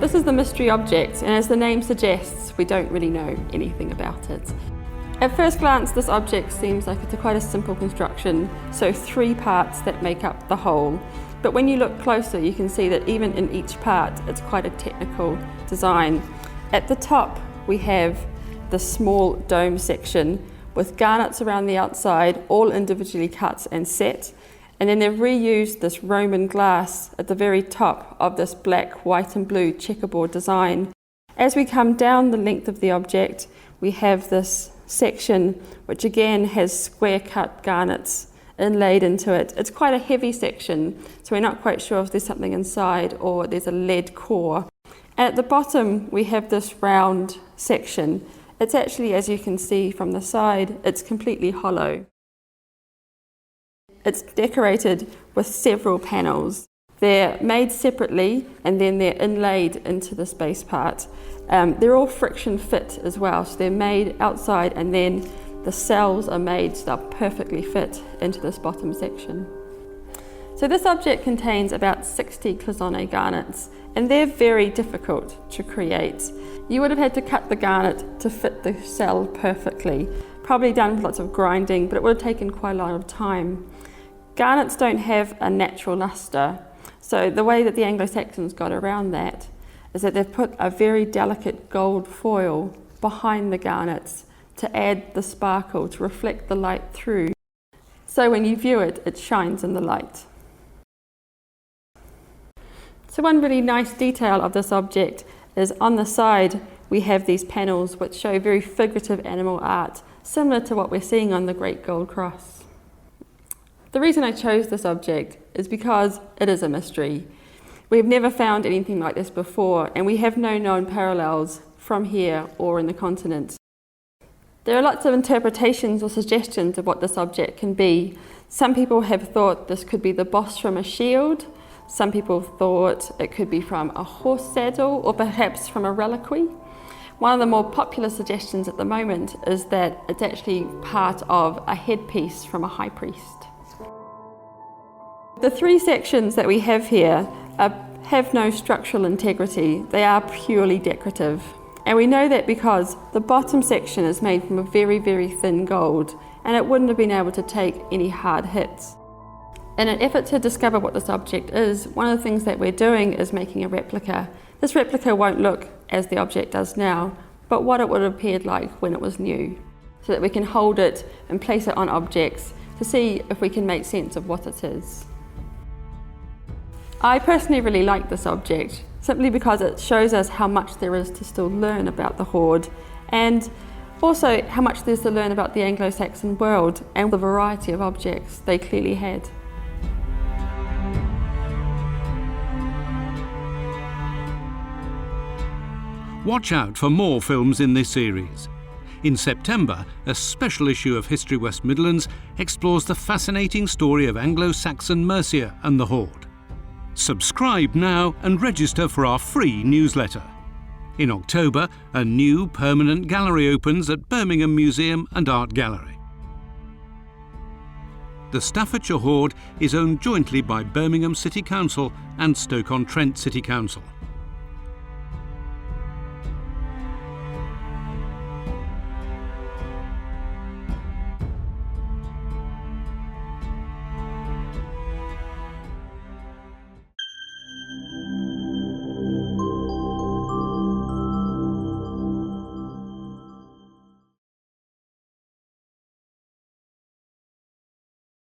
This is the mystery object, and as the name suggests, we don't really know anything about it. At first glance, this object seems like it's quite a simple construction, so 3 parts that make up the whole. But when you look closer, you can see that even in each part, it's quite a technical design. At the top, we have the small dome section with garnets around the outside, all individually cut and set. And then they've reused this Roman glass at the very top of this black, white and blue checkerboard design. As we come down the length of the object, we have this section which again has square cut garnets inlaid into it. It's quite a heavy section, so we're not quite sure if there's something inside or there's a lead core. And at the bottom we have this round section. It's actually, as you can see from the side, it's completely hollow. It's decorated with several panels. They're made separately and then they're inlaid into this base part. They're all friction fit as well, so they're made outside and then the cells are made so they'll perfectly fit into this bottom section. So this object contains about 60 cloisonne garnets, and they're very difficult to create. You would have had to cut the garnet to fit the cell perfectly, probably done with lots of grinding, but it would have taken quite a lot of time. Garnets don't have a natural luster, so the way that the Anglo Saxons got around that is that they've put a very delicate gold foil behind the garnets to add the sparkle, to reflect the light through. So when you view it, it shines in the light. So one really nice detail of this object is on the side we have these panels which show very figurative animal art, similar to what we're seeing on the Great Gold Cross. The reason I chose this object is because it is a mystery. We've never found anything like this before, and we have no known parallels from here or in the continent. There are lots of interpretations or suggestions of what this object can be. Some people have thought this could be the boss from a shield. Some people thought it could be from a horse saddle or perhaps from a reliquary. One of the more popular suggestions at the moment is that it's actually part of a headpiece from a high priest. The 3 sections that we have here have no structural integrity. They are purely decorative. And we know that because the bottom section is made from a very, very thin gold, and it wouldn't have been able to take any hard hits. In an effort to discover what this object is, one of the things that we're doing is making a replica. This replica won't look as the object does now, but what it would have appeared like when it was new, so that we can hold it and place it on objects to see if we can make sense of what it is. I personally really like this object, simply because it shows us how much there is to still learn about the Hoard, and also how much there's to learn about the Anglo Saxon world and the variety of objects they clearly had. Watch out for more films in this series. In September, a special issue of History West Midlands explores the fascinating story of Anglo Saxon Mercia and the Hoard. Subscribe now and register for our free newsletter. In October, a new permanent gallery opens at Birmingham Museum and Art Gallery. The Staffordshire Hoard is owned jointly by Birmingham City Council and Stoke-on-Trent City Council.